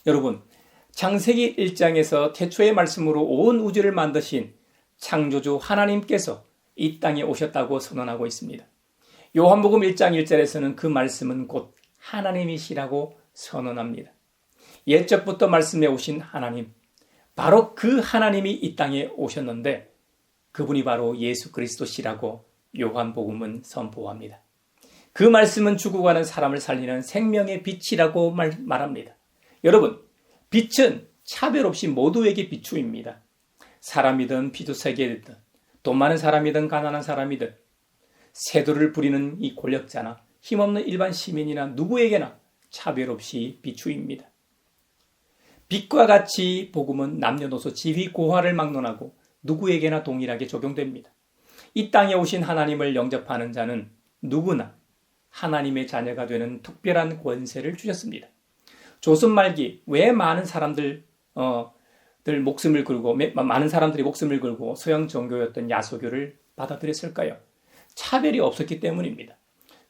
여러분, 창세기 1장에서 태초의 말씀으로 온 우주를 만드신 창조주 하나님께서 이 땅에 오셨다고 선언하고 있습니다. 요한복음 1장 1절에서는 그 말씀은 곧 하나님이시라고 선언합니다. 옛적부터 말씀해 오신 하나님, 바로 그 하나님이 이 땅에 오셨는데 그분이 바로 예수 그리스도시라고 요한복음은 선포합니다. 그 말씀은 죽어가는 사람을 살리는 생명의 빛이라고 말합니다. 여러분, 빛은 차별 없이 모두에게 비추입니다. 사람이든 피조세계이든 돈 많은 사람이든 가난한 사람이든 세도를 부리는 이 권력자나 힘없는 일반 시민이나 누구에게나 차별 없이 비추입니다. 빛과 같이 복음은 남녀노소 지위 고하를 막론하고 누구에게나 동일하게 적용됩니다. 이 땅에 오신 하나님을 영접하는 자는 누구나 하나님의 자녀가 되는 특별한 권세를 주셨습니다. 조선 말기 왜 많은 사람들이 목숨을 걸고 서양 종교였던 야소교를 받아들였을까요? 차별이 없었기 때문입니다.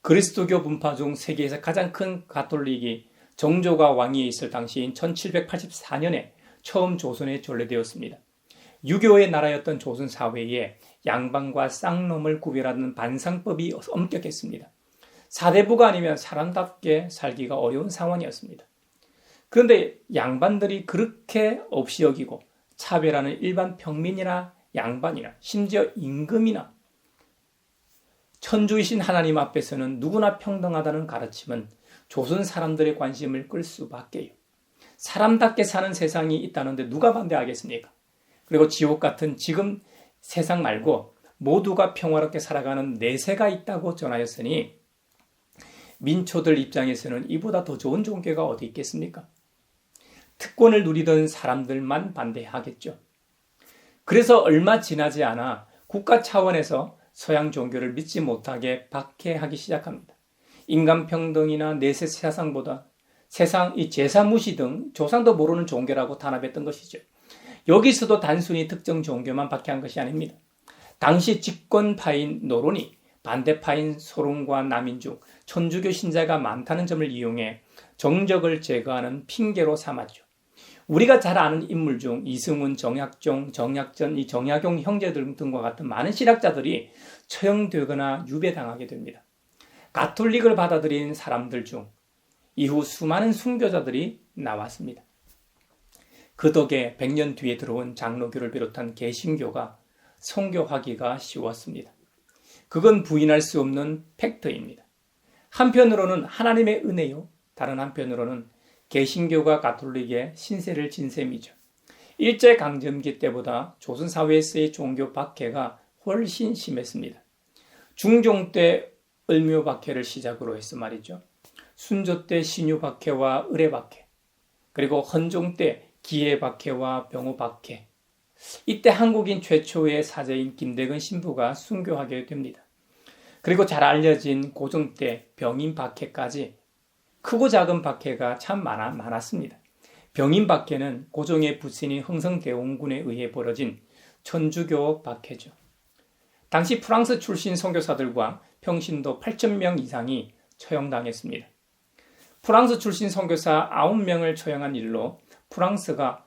그리스도교 분파 중 세계에서 가장 큰 가톨릭이 정조가 왕위에 있을 당시인 1784년에 처음 조선에 전래되었습니다. 유교의 나라였던 조선 사회에 양반과 쌍놈을 구별하는 반상법이 엄격했습니다. 사대부가 아니면 사람답게 살기가 어려운 상황이었습니다. 그런데 양반들이 그렇게 없이 여기고 차별하는 일반 평민이나 양반이나 심지어 임금이나 천주이신 하나님 앞에서는 누구나 평등하다는 가르침은 조선 사람들의 관심을 끌 수밖에요. 사람답게 사는 세상이 있다는데 누가 반대하겠습니까? 그리고 지옥 같은 지금 세상 말고 모두가 평화롭게 살아가는 내세가 있다고 전하였으니 민초들 입장에서는 이보다 더 좋은 종교가 어디 있겠습니까? 특권을 누리던 사람들만 반대하겠죠. 그래서 얼마 지나지 않아 국가 차원에서 서양 종교를 믿지 못하게 박해하기 시작합니다. 인간평등이나 내세 사상보다 세상 이 제사무시 등 조상도 모르는 종교라고 탄압했던 것이죠. 여기서도 단순히 특정 종교만 박해한 것이 아닙니다. 당시 집권파인 노론이 반대파인 소론과 남인 중 천주교 신자가 많다는 점을 이용해 정적을 제거하는 핑계로 삼았죠. 우리가 잘 아는 인물 중 이승훈, 정약종, 정약전, 이 정약용 형제들 등과 같은 많은 신학자들이 처형되거나 유배당하게 됩니다. 가톨릭을 받아들인 사람들 중 이후 수많은 순교자들이 나왔습니다. 그 덕에 100년 뒤에 들어온 장로교를 비롯한 개신교가 성교하기가 쉬웠습니다. 그건 부인할 수 없는 팩트입니다. 한편으로는 하나님의 은혜요, 다른 한편으로는 개신교가 가톨릭의 신세를 진 셈이죠. 일제강점기 때보다 조선사회에서의 종교 박해가 훨씬 심했습니다. 중종 때 을묘 박해를 시작으로 해서 말이죠. 순조 때 신유 박해와 의례 박해, 그리고 헌종 때 기해 박해와 병호 박해. 이때 한국인 최초의 사제인 김대근 신부가 순교하게 됩니다. 그리고 잘 알려진 고종 때 병인 박해까지 크고 작은 박해가 참 많았습니다. 병인 박해는 고종의 부친인 흥성대원군에 의해 벌어진 천주교 박해죠. 당시 프랑스 출신 선교사들과 평신도 8,000명 이상이 처형당했습니다. 프랑스 출신 선교사 9명을 처형한 일로 프랑스가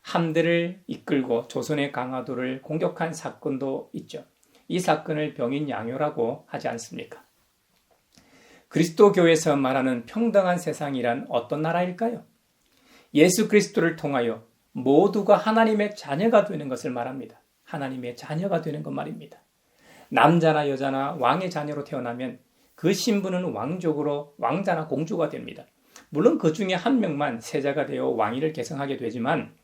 함대를 이끌고 조선의 강화도를 공격한 사건도 있죠. 이 사건을 병인 양요라고 하지 않습니까? 그리스도교에서 말하는 평등한 세상이란 어떤 나라일까요? 예수 그리스도를 통하여 모두가 하나님의 자녀가 되는 것을 말합니다. 하나님의 자녀가 되는 것 말입니다. 남자나 여자나 왕의 자녀로 태어나면 그 신분은 왕족으로 왕자나 공주가 됩니다. 물론 그 중에 한 명만 세자가 되어 왕위를 계승하게 되지만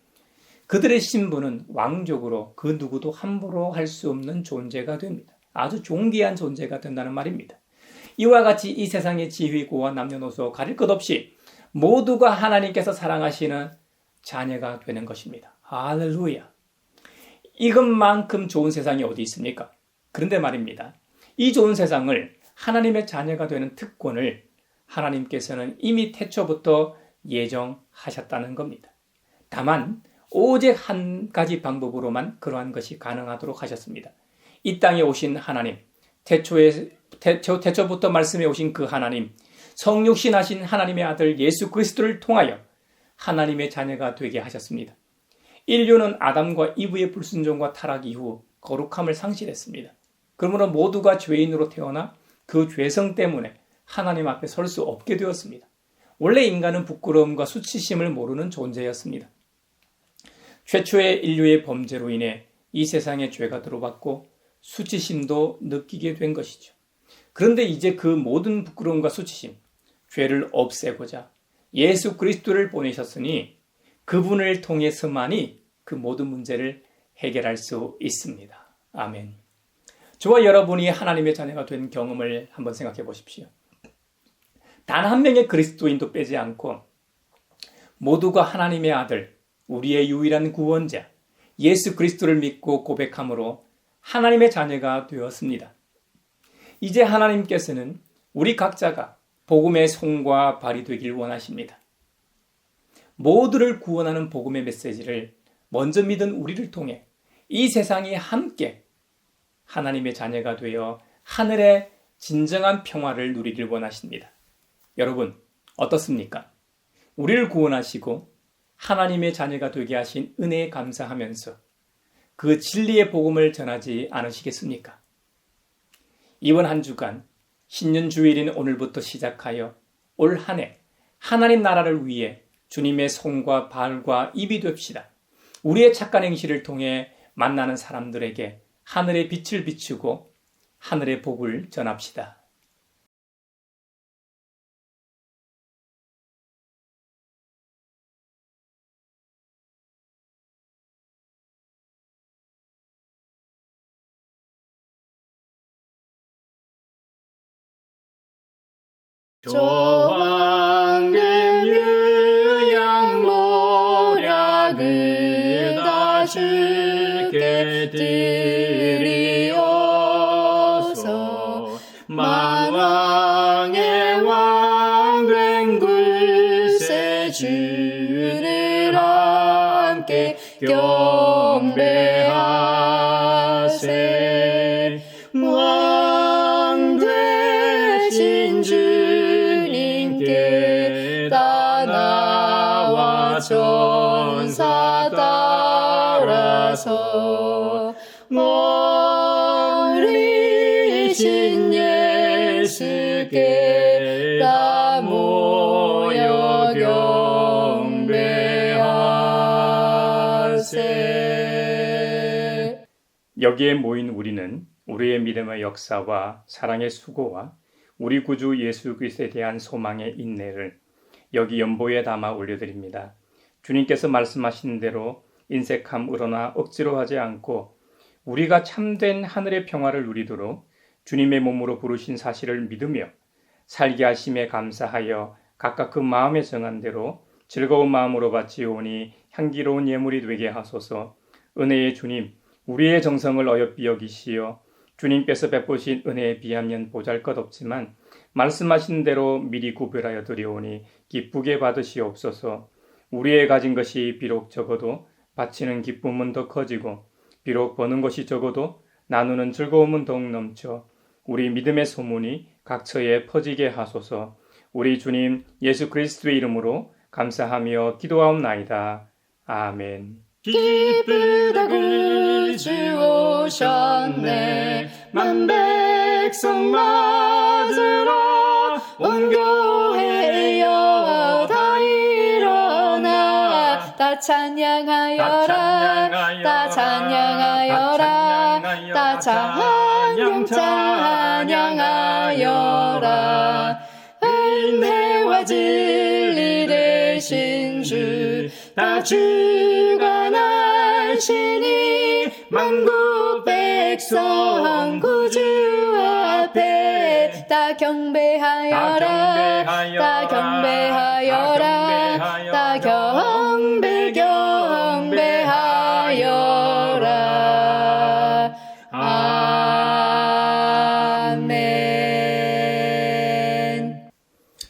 그들의 신분은 왕족으로 그 누구도 함부로 할 수 없는 존재가 됩니다. 아주 존귀한 존재가 된다는 말입니다. 이와 같이 이 세상의 지휘고와 남녀노소 가릴 것 없이 모두가 하나님께서 사랑하시는 자녀가 되는 것입니다. 할렐루야. 이것만큼 좋은 세상이 어디 있습니까? 그런데 말입니다. 이 좋은 세상을 하나님의 자녀가 되는 특권을 하나님께서는 이미 태초부터 예정하셨다는 겁니다. 다만 오직 한 가지 방법으로만 그러한 것이 가능하도록 하셨습니다. 이 땅에 오신 하나님, 태초부터 말씀해 오신 그 하나님, 성육신하신 하나님의 아들 예수 그리스도를 통하여 하나님의 자녀가 되게 하셨습니다. 인류는 아담과 이브의 불순종과 타락 이후 거룩함을 상실했습니다. 그러므로 모두가 죄인으로 태어나 그 죄성 때문에 하나님 앞에 설 수 없게 되었습니다. 원래 인간은 부끄러움과 수치심을 모르는 존재였습니다. 최초의 인류의 범죄로 인해 이 세상에 죄가 들어왔고 수치심도 느끼게 된 것이죠. 그런데 이제 그 모든 부끄러움과 수치심, 죄를 없애고자 예수 그리스도를 보내셨으니 그분을 통해서만이 그 모든 문제를 해결할 수 있습니다. 아멘. 저와 여러분이 하나님의 자녀가 된 경험을 한번 생각해 보십시오. 단 한 명의 그리스도인도 빼지 않고 모두가 하나님의 아들, 우리의 유일한 구원자, 예수 그리스도를 믿고 고백함으로 하나님의 자녀가 되었습니다. 이제 하나님께서는 우리 각자가 복음의 손과 발이 되길 원하십니다. 모두를 구원하는 복음의 메시지를 먼저 믿은 우리를 통해 이 세상이 함께 하나님의 자녀가 되어 하늘의 진정한 평화를 누리길 원하십니다. 여러분, 어떻습니까? 우리를 구원하시고 하나님의 자녀가 되게 하신 은혜에 감사하면서 그 진리의 복음을 전하지 않으시겠습니까? 이번 한 주간 신년 주일인 오늘부터 시작하여 올 한 해 하나님 나라를 위해 주님의 손과 발과 입이 됩시다. 우리의 착한 행실을 통해 만나는 사람들에게 하늘의 빛을 비추고 하늘의 복을 전합시다. 조왕된 유양노략을 다 주께 드리어서 만왕의 왕된 굴세주를 함께 경배하세. 왕 되신 주님께 다 나와 전사 따라서 어리신 예수께 다 모여 경배하세. 여기에 모인 우리는 우리의 믿음의 역사와 사랑의 수고와 우리 구주 예수 그리스도에 대한 소망의 인내를 여기 연보에 담아 올려드립니다. 주님께서 말씀하신 대로 인색함으로나 억지로 하지 않고 우리가 참된 하늘의 평화를 누리도록 주님의 몸으로 부르신 사실을 믿으며 살게 하심에 감사하여 각각 그 마음에 정한 대로 즐거운 마음으로 바치오니 향기로운 예물이 되게 하소서. 은혜의 주님, 우리의 정성을 어여삐 여기시어 주님께서 베푸신 은혜에 비하면 보잘것없지만 말씀하신 대로 미리 구별하여 드리오니 기쁘게 받으시옵소서. 우리의 가진 것이 비록 적어도 바치는 기쁨은 더 커지고 비록 버는 것이 적어도 나누는 즐거움은 더욱 넘쳐 우리 믿음의 소문이 각처에 퍼지게 하소서. 우리 주님 예수 그리스도의 이름으로 감사하며 기도하옵나이다. 아멘. 기쁘다구 주 오셨네. 만백성 맞으러 온 교회여 다 일어나. 다 찬양하여라 다 찬양하여라 다 찬양하여라. 은혜와 진리 되신 주 다 주가 나시니 만국 백성 구주 앞에 다 경배하여라 다 경배하여라 다 경배하여라. 아멘.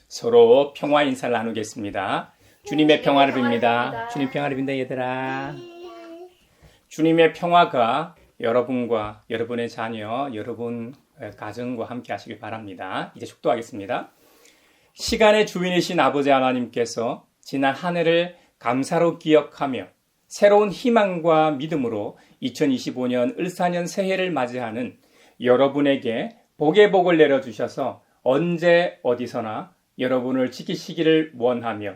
서로 평화 인사를 나누겠습니다. 주님의 평화를 빕니다. 주님 평화를 빈다 얘들아. 주님의 평화가 여러분과 여러분의 자녀, 여러분 가정과 함께 하시길 바랍니다. 이제 축도하겠습니다. 시간의 주인이신 아버지 하나님께서 지난 한 해를 감사로 기억하며 새로운 희망과 믿음으로 2025년 을사년 새해를 맞이하는 여러분에게 복의 복을 내려주셔서 언제 어디서나 여러분을 지키시기를 원하며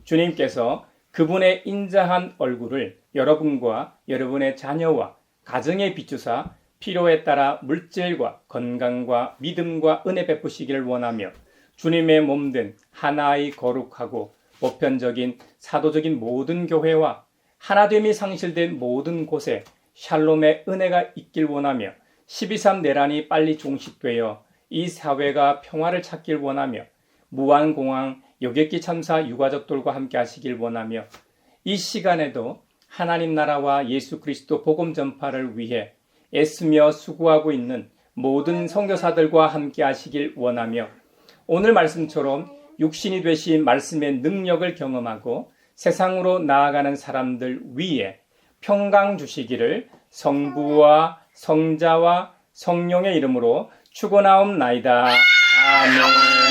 주님께서 그분의 인자한 얼굴을 여러분과 여러분의 자녀와 가정에 비추사 필요에 따라 물질과 건강과 믿음과 은혜 베푸시기를 원하며 주님의 몸된 하나의 거룩하고 보편적인 사도적인 모든 교회와 하나됨이 상실된 모든 곳에 샬롬의 은혜가 있길 원하며 12.3 내란이 빨리 종식되어 이 사회가 평화를 찾길 원하며 무한공항 여객기 참사 유가족들과 함께 하시길 원하며 이 시간에도 하나님 나라와 예수 그리스도 복음 전파를 위해 애쓰며 수고하고 있는 모든 선교사들과 함께 하시길 원하며 오늘 말씀처럼 육신이 되신 말씀의 능력을 경험하고 세상으로 나아가는 사람들 위에 평강 주시기를 성부와 성자와 성령의 이름으로 축원하옵나이다. 아멘.